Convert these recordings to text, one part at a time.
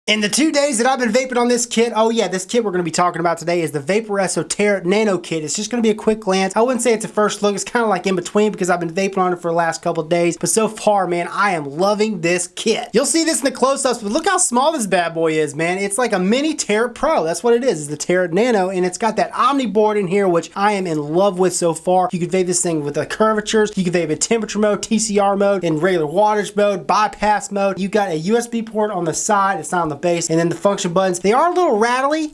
In the 2 days that I've been vaping on this kit, oh yeah, this kit we're going to be talking about today is the Vaporesso Nano kit. It's just going to be a quick glance. I wouldn't say it's a first look. It's kind of like in between because I've been vaping on it for the last couple of days. But so far, man, I am loving this kit. You'll see this in the close-ups, but look how small this bad boy is, man. It's like a mini Terra Pro. That's what it is. It's the Nano, and it's got that Omni board in here, which I am in love with so far. You can vape this thing with the curvatures. You can vape in temperature mode, TCR mode, in regular wattage mode, bypass mode. You got a USB port on the side. It's not on the base. And then the function buttons, they are a little rattly.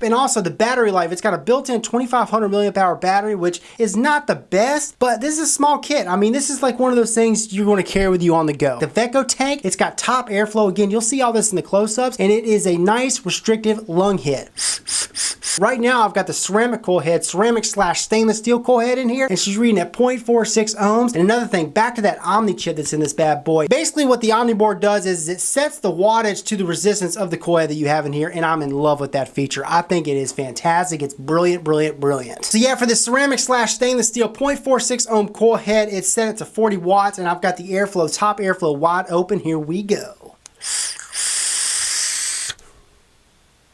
And also the battery life, it's got a built-in 2500 milliamp hour battery, which is not the best, but this is a small kit. I mean, this is like one of those things you're going to carry with you on the go. The Veco tank, it's got top airflow. Again, you'll see all this in the close-ups, and it is a nice restrictive lung hit. Right now, I've got the ceramic coil head, ceramic/stainless steel coil head in here, and she's reading at 0.46 ohms. And another thing, back to that Omni chip that's in this bad boy. Basically, what the Omni board does is it sets the wattage to the resistance of the coil head that you have in here, and I'm in love with that feature. I think it is fantastic. It's brilliant, brilliant, brilliant. So yeah, for the ceramic/stainless steel 0.46 ohm coil head, it's set it to 40 watts, and I've got the airflow, top airflow wide open. Here we go.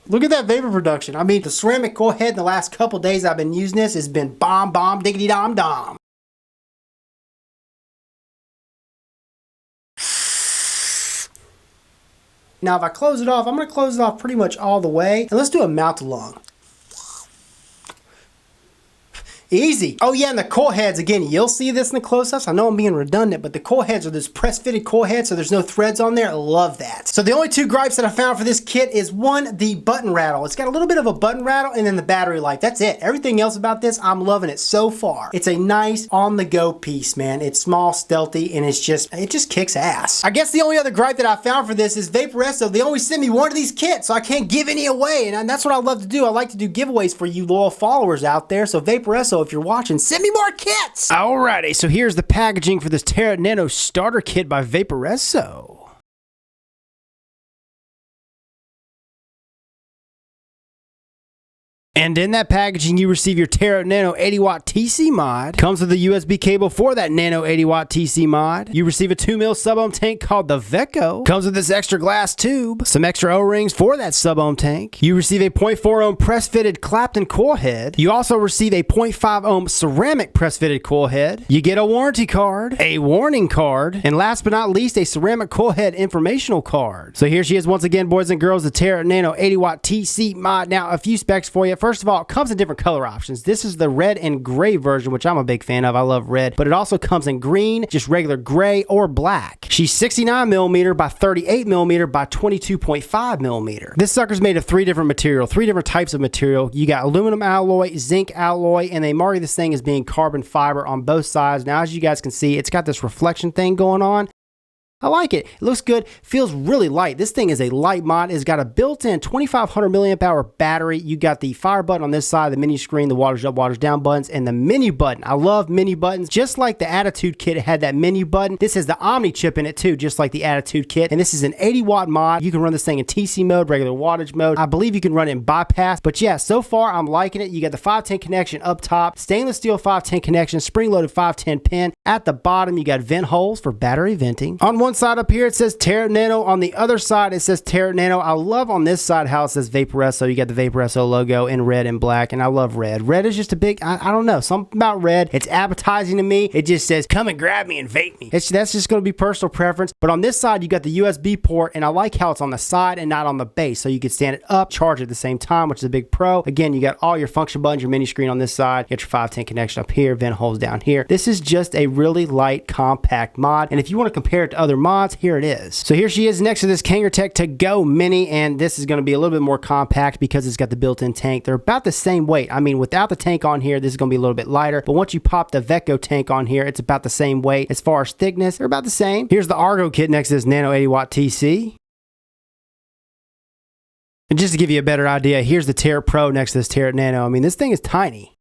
Look at that vapor production. I mean, the ceramic coil head in the last couple days I've been using this has been bomb, bomb, diggity, dom, dom. Now, if I close it off, I'm going to close it off pretty much all the way. And let's do a mouth to lung. Easy. Oh yeah, and the coil heads, again, you'll see this in the close-ups. I know I'm being redundant, but the coil heads are this press-fitted coil head, so there's no threads on there. I love that. So the only two gripes that I found for this kit is one, the button rattle. It's got a little bit of a button rattle, and then the battery life. That's it. Everything else about this, I'm loving it so far. It's a nice on-the-go piece, man. It's small, stealthy, and it just kicks ass. I guess the only other gripe that I found for this is Vaporesso. They always send me one of these kits, so I can't give any away, and that's what I love to do. I like to do giveaways for you loyal followers out there. So Vaporesso, if you're watching, send me more kits! Alrighty, so here's the packaging for this Nano starter kit by Vaporesso. And in that packaging, you receive your Nano 80-watt TC mod. Comes with a USB cable for that Nano 80-watt TC mod. You receive a 2mm sub-ohm tank called the Veco. Comes with this extra glass tube. Some extra O-rings for that sub-ohm tank. You receive a 0.4 ohm press-fitted Clapton coil head. You also receive a 0.5 ohm ceramic press-fitted coil head. You get a warranty card, a warning card, and last but not least, a ceramic coil head informational card. So here she is once again, boys and girls, the Nano 80-watt TC mod. Now, a few specs for you. First of all, it comes in different color options. This is the red and gray version, which I'm a big fan of. I love red, but it also comes in green, just regular gray, or black. She's 69mm by 38mm by 22.5mm. This sucker's made of three different types of material. You got aluminum alloy, zinc alloy, and they mark this thing as being carbon fiber on both sides. Now, as you guys can see, it's got this reflection thing going on. I like it. It looks good. Feels really light. This thing is a light mod. It's got a built-in 2500 milliamp hour battery. You got the fire button on this side, the menu screen, the wattage up, wattage down buttons, and the menu button. I love menu buttons. Just like the Attitude kit, it had that menu button. This has the Omni chip in it too, just like the Attitude kit. And this is an 80-watt mod. You can run this thing in TC mode, regular wattage mode. I believe you can run it in bypass. But yeah, so far I'm liking it. You got the 510 connection up top, stainless steel 510 connection, spring-loaded 510 pin. At the bottom, you got vent holes for battery venting. On one side up here, it says Nano. On the other side, it says Nano. I love on this side how it says Vaporesso. You got the Vaporesso logo in red and black, and I love red. Red is just a big, I don't know, something about red. It's appetizing to me. It just says, come and grab me and vape me. That's just going to be personal preference. But on this side, you got the USB port, and I like how it's on the side and not on the base. So you can stand it up, charge at the same time, which is a big pro. Again, you got all your function buttons, your menu screen on this side. You got your 510 connection up here, vent holes down here. This is just a really light, compact mod. And if you want to compare it to other mods, here it is. So here she is next to this Kangertech To Go Mini, and this is going to be a little bit more compact because it's got the built-in tank. They're about the same weight. I mean, without the tank on here, this is going to be a little bit lighter, but once you pop the Veco tank on here, it's about the same weight. As far as thickness, they're about the same. Here's the Argo kit next to this Nano 80-watt TC. And just to give you a better idea, here's the Terra Pro next to this Nano. I mean, this thing is tiny.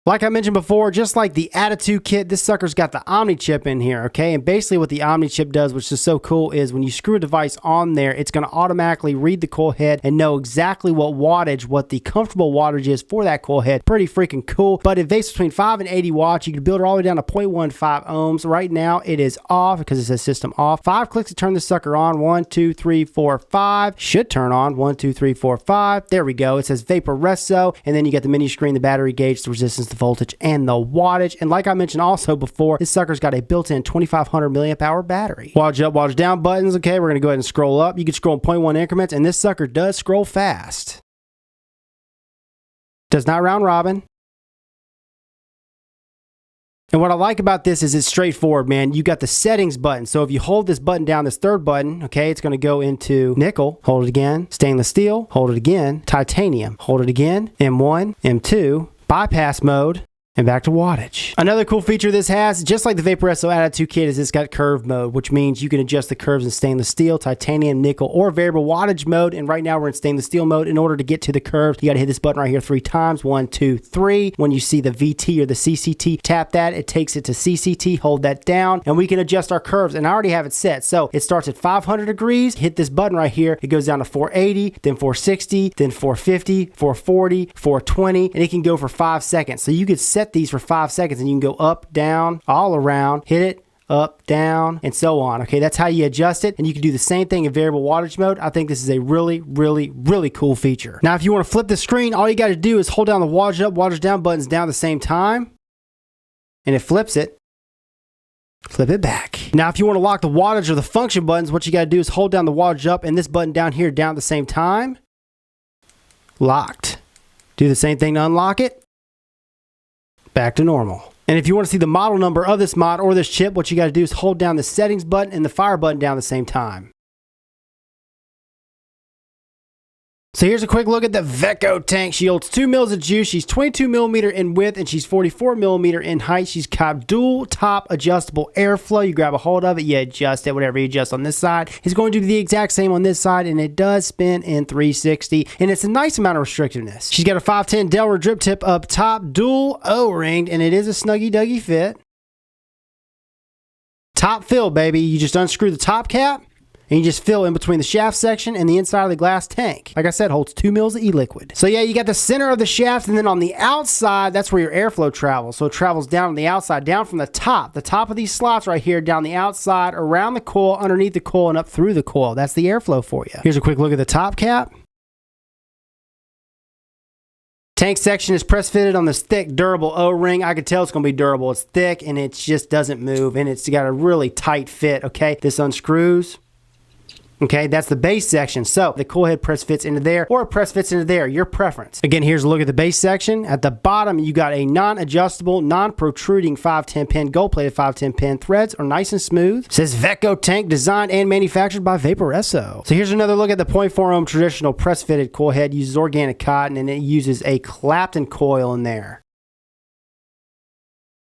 Like I mentioned before, just like the Attitude Kit, this sucker's got the Omni chip in here, okay? And basically what the Omni chip does, which is so cool, is when you screw a device on there, it's going to automatically read the coil head and know exactly what wattage, what the comfortable wattage is for that coil head. Pretty freaking cool. But it vapes between 5 and 80 watts. You can build it all the way down to 0.15 ohms. Right now, it is off because it says system off. 5 clicks to turn this sucker on. 1, 2, 3, 4, 5. Should turn on. 1, 2, 3, 4, 5. There we go. It says Vaporesso. And then you get the menu screen, the battery gauge, the resistance, the voltage, and the wattage. And like I mentioned also before, this sucker's got a built-in 2500 milliamp hour battery. Wattage up, wattage down buttons. Okay, we're going to go ahead and scroll up. You can scroll in 0.1 increments, and this sucker does scroll fast. Does not round robin. And what I like about this is it's straightforward, man. You got the settings button. So if you hold this button down, this third button, okay, it's going to go into nickel. Hold it again. Stainless steel. Hold it again. Titanium. Hold it again. M1, M2, bypass mode, and back to wattage. Another cool feature this has, just like the Vaporesso Attitude Kit, is it's got curve mode, which means you can adjust the curves in stainless steel, titanium, nickel, or variable wattage mode. And right now we're in stainless steel mode. In order to get to the curves, you got to hit this button right here 3 times. 1, 2, 3. When you see the VT or the CCT, tap that. It takes it to CCT. Hold that down, and we can adjust our curves. And I already have it set. So it starts at 500 degrees. Hit this button right here. It goes down to 480, then 460, then 450, 440, 420, and it can go for 5 seconds. So you could set these for 5 seconds, and you can go up, down, all around, hit it, up, down, and so on. Okay, that's how you adjust it, and you can do the same thing in variable wattage mode. I think this is a really, really, really cool feature. Now, if you want to flip the screen, all you got to do is hold down the wattage up, wattage down buttons down at the same time, and it flips it. Flip it back. Now, if you want to lock the wattage or the function buttons, what you got to do is hold down the wattage up and this button down here down at the same time. Locked. Do the same thing to unlock it. Back to normal. And if you want to see the model number of this mod or this chip, what you got to do is hold down the settings button and the fire button down at the same time. So here's a quick look at the Vaporesso tank. She holds 2 mils of juice. She's 22 millimeter in width and she's 44 millimeter in height. She's got dual top adjustable airflow. You grab a hold of it, you adjust it. Whatever you adjust on this side is going to do the exact same on this side, and it does spin in 360. And it's a nice amount of restrictiveness. She's got a 510 Delaware drip tip up top, dual O-ringed, and it is a snuggy duggy fit. Top fill, baby. You just unscrew the top cap, and you just fill in between the shaft section and the inside of the glass tank. Like I said, holds 2 mils of e-liquid. So yeah, you got the center of the shaft, and then on the outside, that's where your airflow travels. So it travels down on the outside, down from the top of these slots right here, down the outside, around the coil, underneath the coil, and up through the coil. That's the airflow for you. Here's a quick look at the top cap. Tank section is press fitted on this thick, durable O-ring. I could tell it's going to be durable. It's thick, and it just doesn't move, and it's got a really tight fit, okay? This unscrews. Okay, that's the base section. So the coil head press fits into there, or it press fits into there, your preference. Again, here's a look at the base section. At the bottom, you got a non-adjustable, non-protruding 510 pin, gold-plated 510 pin. Threads are nice and smooth. It says Vaporesso tank designed and manufactured by Vaporesso. So here's another look at the 0.4 ohm traditional press-fitted coil head. It uses organic cotton, and it uses a Clapton coil in there.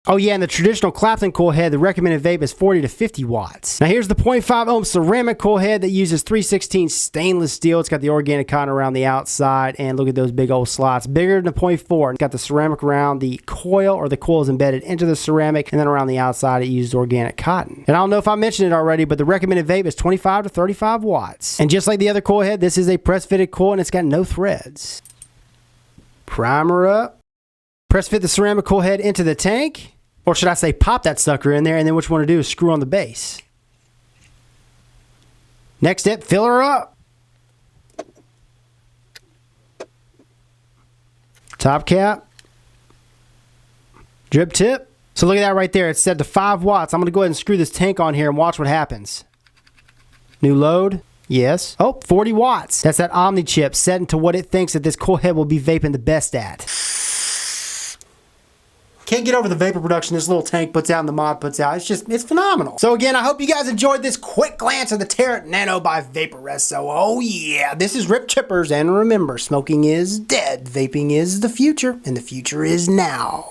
Oh yeah, and the traditional Clapton coil head, the recommended vape is 40 to 50 watts. Now here's the 0.5 ohm ceramic coil head that uses 316 stainless steel. It's got the organic cotton around the outside, and look at those big old slots. Bigger than the 0.4. It's got the ceramic around the coil, or the coil is embedded into the ceramic, and then around the outside it uses organic cotton. And I don't know if I mentioned it already, but the recommended vape is 25 to 35 watts. And just like the other coil head, this is a press-fitted coil, and it's got no threads. Primer up. Press fit the ceramic coil head into the tank. Or should I say pop that sucker in there, and then what you want to do is screw on the base. Next step, fill her up. Top cap. Drip tip. So look at that right there. It's set to 5 watts. I'm going to go ahead and screw this tank on here and watch what happens. New load. Yes. Oh, 40 watts. That's that Omni chip set into what it thinks that this coil head will be vaping the best at. Can't get over the vapor production this little tank puts out and the mod puts out. It's phenomenal. So again, I hope you guys enjoyed this quick glance at the Terra Nano by Vaporesso. Oh yeah, this is Rip Chippers, and remember, smoking is dead, vaping is the future, and the future is now.